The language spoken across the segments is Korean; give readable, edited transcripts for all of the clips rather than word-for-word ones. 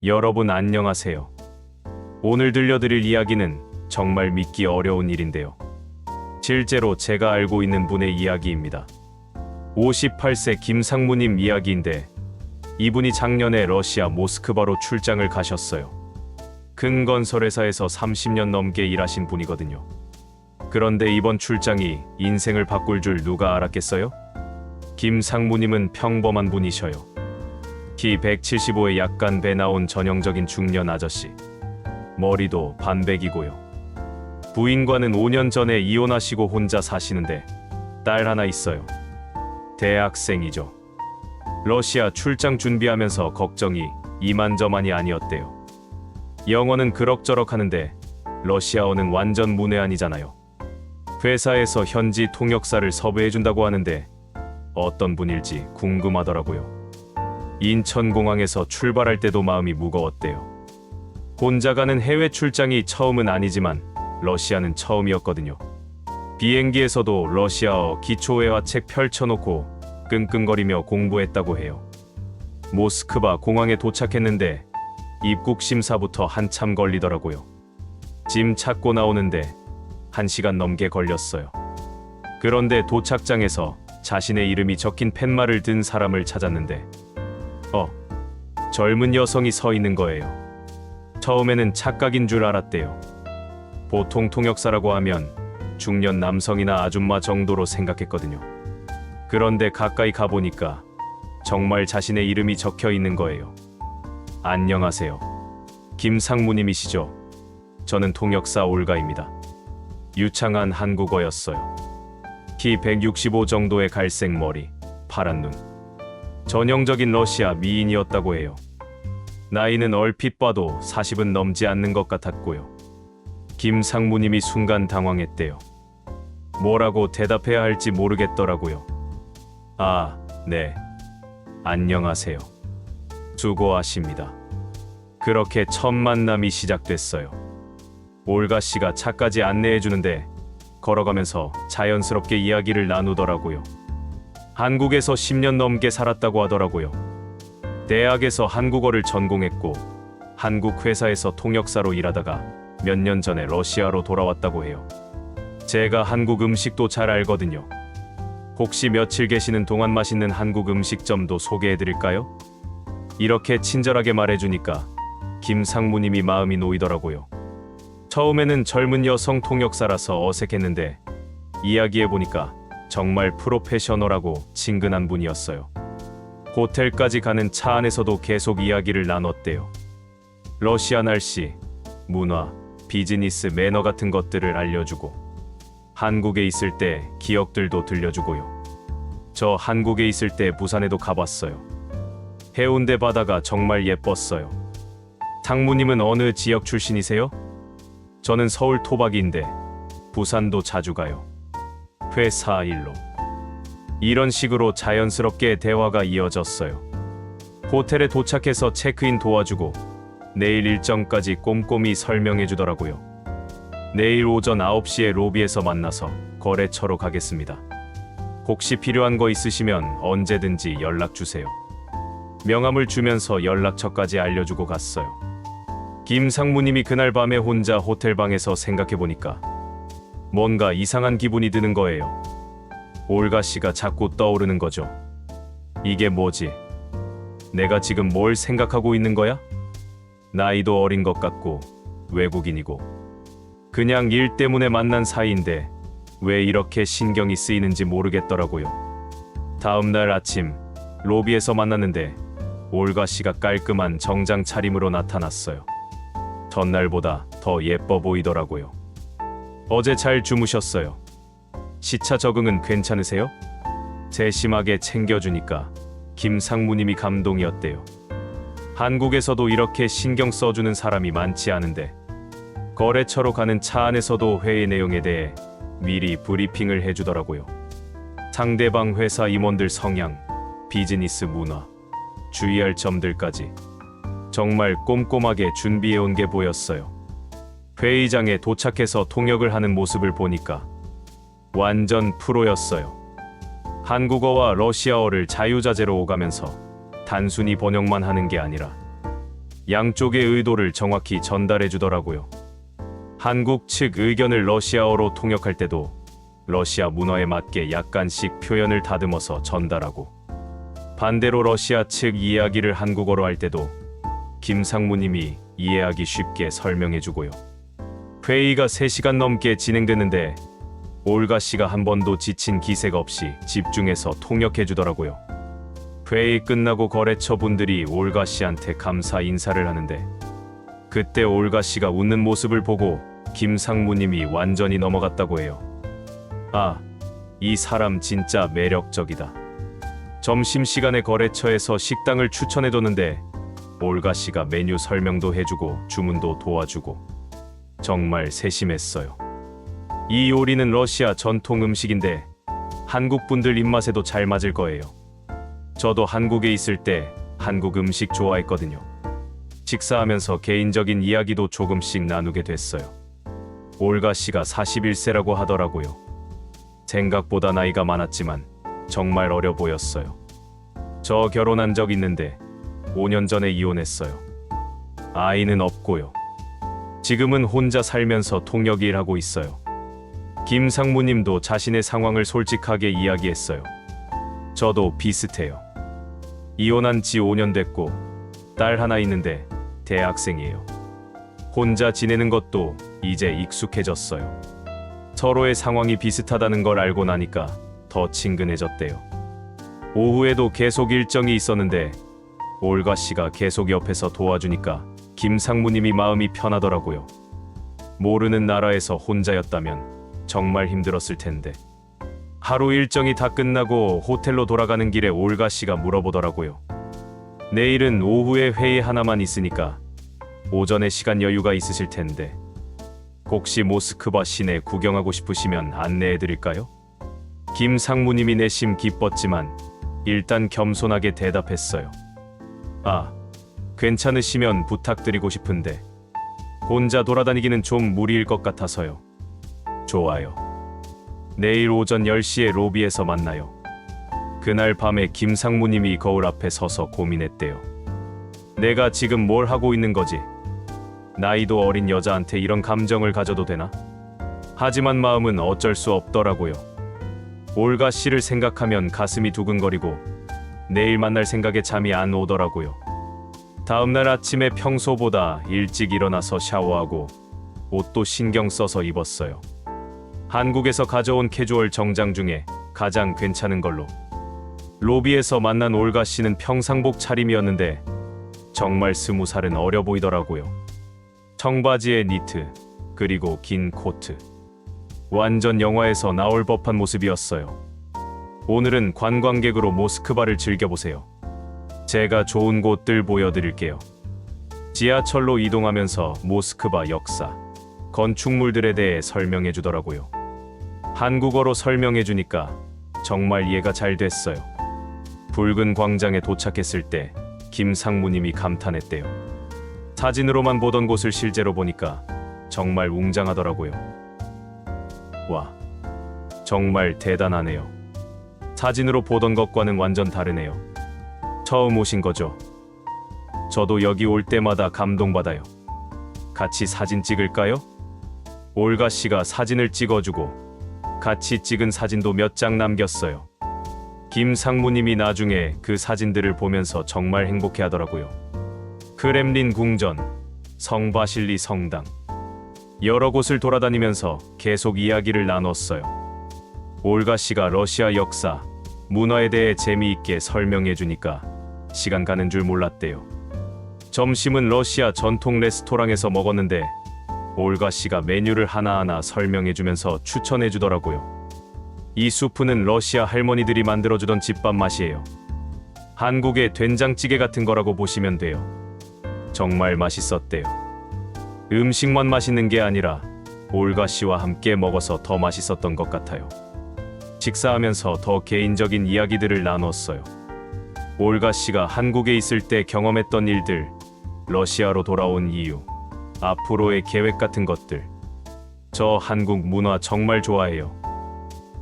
여러분 안녕하세요. 오늘 들려드릴 이야기는 정말 믿기 어려운 일인데요. 실제로 제가 알고 있는 분의 이야기입니다. 58세 김상무님 이야기인데 이분이 작년에 러시아 모스크바로 출장을 가셨어요. 큰 건설회사에서 30년 넘게 일하신 분이거든요. 그런데 이번 출장이 인생을 바꿀 줄 누가 알았겠어요? 김상무님은 평범한 분이셔요. 키 175에 약간 배 나온 전형적인 중년 아저씨. 머리도 반백이고요. 부인과는 5년 전에 이혼하시고 혼자 사시는데 딸 하나 있어요. 대학생이죠. 러시아 출장 준비하면서 걱정이 이만저만이 아니었대요. 영어는 그럭저럭 하는데 러시아어는 완전 문외한이잖아요. 회사에서 현지 통역사를 섭외해준다고 하는데 어떤 분일지 궁금하더라고요. 인천공항에서 출발할 때도 마음이 무거웠대요. 혼자 가는 해외 출장이 처음은 아니지만 러시아는 처음이었거든요. 비행기에서도 러시아어 기초회화책 펼쳐놓고 끙끙거리며 공부했다고 해요. 모스크바 공항에 도착했는데 입국 심사부터 한참 걸리더라고요. 짐 찾고 나오는데 1시간 넘게 걸렸어요. 그런데 도착장에서 자신의 이름이 적힌 팻말을 든 사람을 찾았는데 젊은 여성이 서 있는 거예요. 처음에는 착각인 줄 알았대요. 보통 통역사라고 하면 중년 남성이나 아줌마 정도로 생각했거든요. 그런데 가까이 가보니까 정말 자신의 이름이 적혀 있는 거예요. 안녕하세요. 김상무님이시죠? 저는 통역사 올가입니다. 유창한 한국어였어요. 키 165 정도의 갈색 머리, 파란 눈. 전형적인 러시아 미인이었다고 해요. 나이는 얼핏 봐도 40은 넘지 않는 것 같았고요. 김상무님이 순간 당황했대요. 뭐라고 대답해야 할지 모르겠더라고요. 네. 안녕하세요. 수고하십니다. 그렇게 첫 만남이 시작됐어요. 올가 씨가 차까지 안내해주는데 걸어가면서 자연스럽게 이야기를 나누더라고요. 한국에서 10년 넘게 살았다고 하더라고요. 대학에서 한국어를 전공했고 한국 회사에서 통역사로 일하다가 몇 년 전에 러시아로 돌아왔다고 해요. 제가 한국 음식도 잘 알거든요. 혹시 며칠 계시는 동안 맛있는 한국 음식점도 소개해드릴까요? 이렇게 친절하게 말해주니까 김상무님이 마음이 놓이더라고요. 처음에는 젊은 여성 통역사라서 어색했는데 이야기해보니까 정말 프로페셔널하고 친근한 분이었어요. 호텔까지 가는 차 안에서도 계속 이야기를 나눴대요. 러시아 날씨, 문화, 비즈니스 매너 같은 것들을 알려주고 한국에 있을 때 기억들도 들려주고요. 저 한국에 있을 때 부산에도 가봤어요. 해운대 바다가 정말 예뻤어요. 상무님은 어느 지역 출신이세요? 저는 서울 토박이인데 부산도 자주 가요. 회사 일로. 이런 식으로 자연스럽게 대화가 이어졌어요. 호텔에 도착해서 체크인 도와주고 내일 일정까지 꼼꼼히 설명해 주더라고요. 내일 오전 9시에 로비에서 만나서 거래처로 가겠습니다. 혹시 필요한 거 있으시면 언제든지 연락 주세요. 명함을 주면서 연락처까지 알려주고 갔어요. 김상무님이 그날 밤에 혼자 호텔방에서 생각해보니까 뭔가 이상한 기분이 드는 거예요. 올가 씨가 자꾸 떠오르는 거죠. 이게 뭐지? 내가 지금 뭘 생각하고 있는 거야? 나이도 어린 것 같고 외국인이고 그냥 일 때문에 만난 사이인데 왜 이렇게 신경이 쓰이는지 모르겠더라고요. 다음 날 아침 로비에서 만났는데 올가 씨가 깔끔한 정장 차림으로 나타났어요. 전날보다 더 예뻐 보이더라고요. 어제 잘 주무셨어요? 시차 적응은 괜찮으세요? 세심하게 챙겨주니까 김상무님이 감동이었대요. 한국에서도 이렇게 신경 써주는 사람이 많지 않은데 거래처로 가는 차 안에서도 회의 내용에 대해 미리 브리핑을 해주더라고요. 상대방 회사 임원들 성향, 비즈니스 문화, 주의할 점들까지 정말 꼼꼼하게 준비해온 게 보였어요. 회의장에 도착해서 통역을 하는 모습을 보니까 완전 프로였어요. 한국어와 러시아어를 자유자재로 오가면서 단순히 번역만 하는 게 아니라 양쪽의 의도를 정확히 전달해 주더라고요. 한국 측 의견을 러시아어로 통역할 때도 러시아 문화에 맞게 약간씩 표현을 다듬어서 전달하고, 반대로 러시아 측 이야기를 한국어로 할 때도 김 상무님이 이해하기 쉽게 설명해 주고요. 회의가 3시간 넘게 진행됐는데 올가 씨가 한 번도 지친 기색 없이 집중해서 통역해 주더라고요. 회의 끝나고 거래처 분들이 올가 씨한테 감사 인사를 하는데, 그때 올가 씨가 웃는 모습을 보고 김 상무님이 완전히 넘어갔다고 해요. 아, 이 사람 진짜 매력적이다. 점심시간에 거래처에서 식당을 추천해줬는데 올가 씨가 메뉴 설명도 해주고 주문도 도와주고 정말 세심했어요. 이 요리는 러시아 전통 음식인데 한국 분들 입맛에도 잘 맞을 거예요. 저도 한국에 있을 때 한국 음식 좋아했거든요. 식사하면서 개인적인 이야기도 조금씩 나누게 됐어요. 올가 씨가 41세라고 하더라고요. 생각보다 나이가 많았지만 정말 어려 보였어요. 저 결혼한 적 있는데 5년 전에 이혼했어요. 아이는 없고요. 지금은 혼자 살면서 통역 일하고 있어요. 김 상무님도 자신의 상황을 솔직하게 이야기했어요. 저도 비슷해요. 이혼한 지 5년 됐고 딸 하나 있는데 대학생이에요. 혼자 지내는 것도 이제 익숙해졌어요. 서로의 상황이 비슷하다는 걸 알고 나니까 더 친근해졌대요. 오후에도 계속 일정이 있었는데 올가 씨가 계속 옆에서 도와주니까 김 상무님이 마음이 편하더라고요. 모르는 나라에서 혼자였다면 정말 힘들었을 텐데. 하루 일정이 다 끝나고 호텔로 돌아가는 길에 올가 씨가 물어보더라고요. 내일은 오후에 회의 하나만 있으니까 오전에 시간 여유가 있으실 텐데 혹시 모스크바 시내 구경하고 싶으시면 안내해 드릴까요? 김 상무님이 내심 기뻤지만 일단 겸손하게 대답했어요. 아, 괜찮으시면 부탁드리고 싶은데 혼자 돌아다니기는 좀 무리일 것 같아서요. 좋아요. 내일 오전 10시에 로비에서 만나요. 그날 밤에 김 상무님이 거울 앞에 서서 고민했대요. 내가 지금 뭘 하고 있는 거지? 나이도 어린 여자한테 이런 감정을 가져도 되나? 하지만 마음은 어쩔 수 없더라고요. 올가 씨를 생각하면 가슴이 두근거리고 내일 만날 생각에 잠이 안 오더라고요. 다음날 아침에 평소보다 일찍 일어나서 샤워하고 옷도 신경 써서 입었어요. 한국에서 가져온 캐주얼 정장 중에 가장 괜찮은 걸로. 로비에서 만난 올가 씨는 평상복 차림이었는데 정말 20살은 어려 보이더라고요. 청바지에 니트, 그리고 긴 코트. 완전 영화에서 나올 법한 모습이었어요. 오늘은 관광객으로 모스크바를 즐겨보세요. 제가 좋은 곳들 보여드릴게요. 지하철로 이동하면서 모스크바 역사, 건축물들에 대해 설명해 주더라고요. 한국어로 설명해 주니까 정말 이해가 잘 됐어요. 붉은 광장에 도착했을 때 김 상무님이 감탄했대요. 사진으로만 보던 곳을 실제로 보니까 정말 웅장하더라고요. 와, 정말 대단하네요. 사진으로 보던 것과는 완전 다르네요. 처음 오신 거죠? 저도 여기 올 때마다 감동받아요. 같이 사진 찍을까요? 올가 씨가 사진을 찍어주고 같이 찍은 사진도 몇 장 남겼어요. 김 상무님이 나중에 그 사진들을 보면서 정말 행복해 하더라고요. 크렘린 궁전, 성바실리 성당, 여러 곳을 돌아다니면서 계속 이야기를 나눴어요. 올가 씨가 러시아 역사, 문화에 대해 재미있게 설명해 주니까 시간 가는 줄 몰랐대요. 점심은 러시아 전통 레스토랑에서 먹었는데 올가 씨가 메뉴를 하나하나 설명해 주면서 추천해 주더라고요. 이 수프는 러시아 할머니들이 만들어주던 집밥 맛이에요. 한국의 된장찌개 같은 거라고 보시면 돼요. 정말 맛있었대요. 음식만 맛있는 게 아니라 올가 씨와 함께 먹어서 더 맛있었던 것 같아요. 식사하면서 더 개인적인 이야기들을 나눴어요. 올가 씨가 한국에 있을 때 경험했던 일들, 러시아로 돌아온 이유, 앞으로의 계획 같은 것들. 저 한국 문화 정말 좋아해요.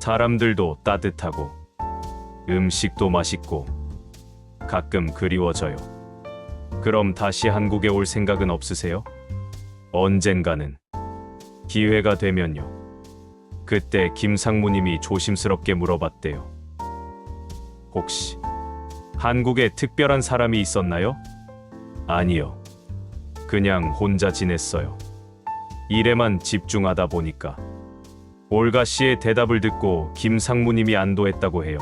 사람들도 따뜻하고 음식도 맛있고 가끔 그리워져요. 그럼 다시 한국에 올 생각은 없으세요? 언젠가는 기회가 되면요. 그때 김상무님이 조심스럽게 물어봤대요. 혹시 한국에 특별한 사람이 있었나요? 아니요. 그냥 혼자 지냈어요. 일에만 집중하다 보니까. 올가 씨의 대답을 듣고 김상무님이 안도했다고 해요.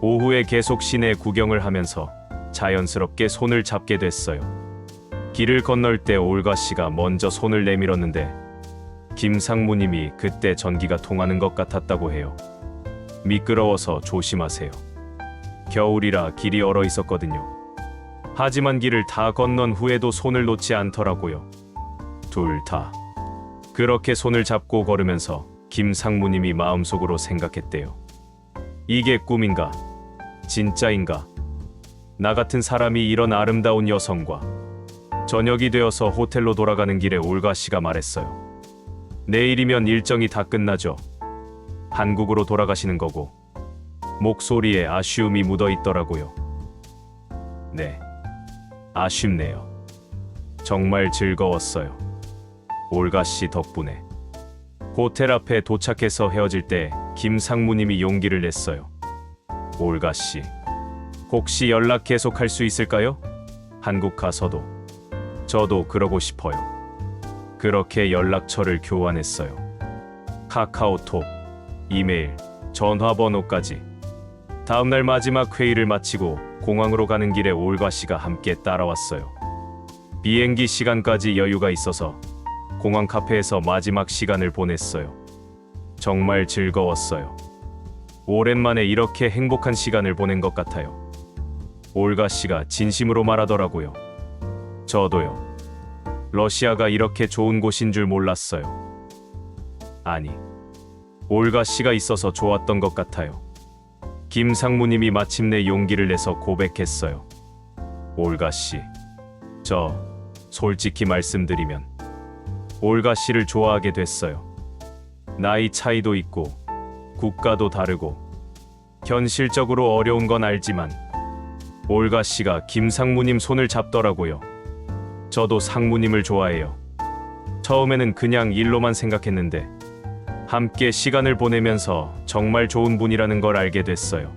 오후에 계속 시내 구경을 하면서 자연스럽게 손을 잡게 됐어요. 길을 건널 때 올가 씨가 먼저 손을 내밀었는데 김상무님이 그때 전기가 통하는 것 같았다고 해요. 미끄러워서 조심하세요. 겨울이라 길이 얼어 있었거든요. 하지만 길을 다 건넌 후에도 손을 놓지 않더라고요. 둘 다. 그렇게 손을 잡고 걸으면서 김상무님이 마음속으로 생각했대요. 이게 꿈인가? 진짜인가? 나 같은 사람이 이런 아름다운 여성과. 저녁이 되어서 호텔로 돌아가는 길에 올가 씨가 말했어요. 내일이면 일정이 다 끝나죠. 한국으로 돌아가시는 거고. 목소리에 아쉬움이 묻어 있더라고요. 네, 아쉽네요. 정말 즐거웠어요. 올가 씨 덕분에. 호텔 앞에 도착해서 헤어질 때 김상무님이 용기를 냈어요. 올가 씨, 혹시 연락 계속할 수 있을까요? 한국 가서도. 저도 그러고 싶어요. 그렇게 연락처를 교환했어요. 카카오톡, 이메일, 전화번호까지. 다음날 마지막 회의를 마치고 공항으로 가는 길에 올가 씨가 함께 따라왔어요. 비행기 시간까지 여유가 있어서 공항 카페에서 마지막 시간을 보냈어요. 정말 즐거웠어요. 오랜만에 이렇게 행복한 시간을 보낸 것 같아요. 올가 씨가 진심으로 말하더라고요. 저도요. 러시아가 이렇게 좋은 곳인 줄 몰랐어요. 아니, 올가 씨가 있어서 좋았던 것 같아요. 김상무님이 마침내 용기를 내서 고백했어요. 올가 씨, 저 솔직히 말씀드리면 올가 씨를 좋아하게 됐어요. 나이 차이도 있고 국가도 다르고 현실적으로 어려운 건 알지만 올가 씨가 김상무님 손을 잡더라고요. 저도 상무님을 좋아해요. 처음에는 그냥 일로만 생각했는데 함께 시간을 보내면서 정말 좋은 분이라는 걸 알게 됐어요.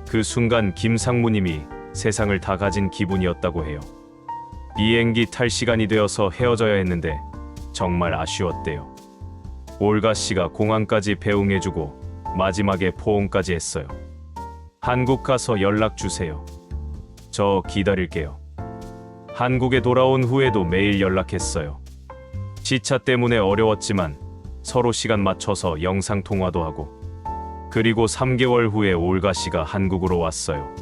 그 순간 김상무님이 세상을 다 가진 기분이었다고 해요. 비행기 탈 시간이 되어서 헤어져야 했는데 정말 아쉬웠대요. 올가 씨가 공항까지 배웅해주고 마지막에 포옹까지 했어요. 한국 가서 연락 주세요. 저 기다릴게요. 한국에 돌아온 후에도 매일 연락했어요. 시차 때문에 어려웠지만 서로 시간 맞춰서 영상 통화도 하고. 그리고 3개월 후에 올가 씨가 한국으로 왔어요.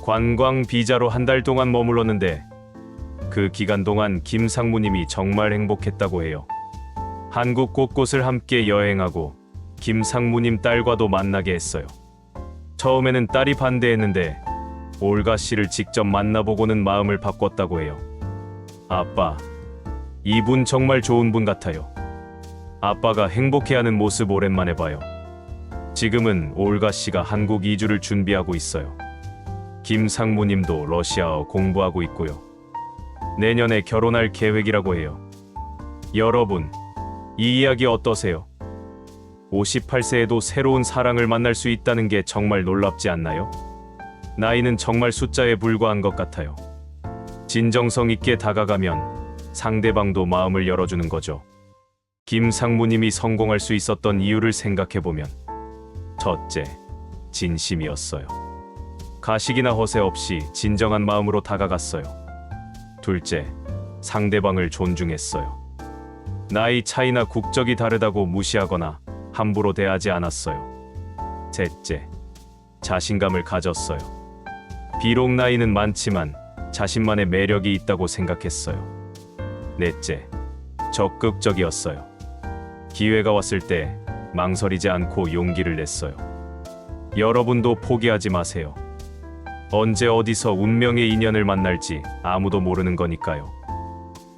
관광 비자로 한 달 동안 머물렀는데 그 기간 동안 김상무님이 정말 행복했다고 해요. 한국 곳곳을 함께 여행하고 김상무님 딸과도 만나게 했어요. 처음에는 딸이 반대했는데 올가 씨를 직접 만나보고는 마음을 바꿨다고 해요. 아빠, 이분 정말 좋은 분 같아요. 아빠가 행복해하는 모습 오랜만에 봐요. 지금은 올가 씨가 한국 이주를 준비하고 있어요. 김상무님도 러시아어 공부하고 있고요. 내년에 결혼할 계획이라고 해요. 여러분, 이 이야기 어떠세요? 58세에도 새로운 사랑을 만날 수 있다는 게 정말 놀랍지 않나요? 나이는 정말 숫자에 불과한 것 같아요. 진정성 있게 다가가면 상대방도 마음을 열어주는 거죠. 김상무님이 성공할 수 있었던 이유를 생각해보면 첫째, 진심이었어요. 가식이나 허세 없이 진정한 마음으로 다가갔어요. 둘째, 상대방을 존중했어요. 나이 차이나 국적이 다르다고 무시하거나 함부로 대하지 않았어요. 셋째, 자신감을 가졌어요. 비록 나이는 많지만 자신만의 매력이 있다고 생각했어요. 넷째, 적극적이었어요. 기회가 왔을 때 망설이지 않고 용기를 냈어요. 여러분도 포기하지 마세요. 언제 어디서 운명의 인연을 만날지 아무도 모르는 거니까요.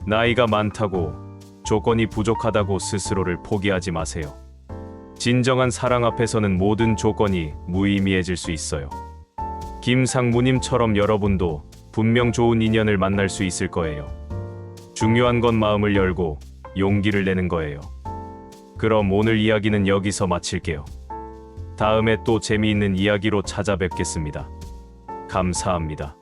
나이가 많다고, 조건이 부족하다고 스스로를 포기하지 마세요. 진정한 사랑 앞에서는 모든 조건이 무의미해질 수 있어요. 김상무님처럼 여러분도 분명 좋은 인연을 만날 수 있을 거예요. 중요한 건 마음을 열고 용기를 내는 거예요. 그럼 오늘 이야기는 여기서 마칠게요. 다음에 또 재미있는 이야기로 찾아뵙겠습니다. 감사합니다.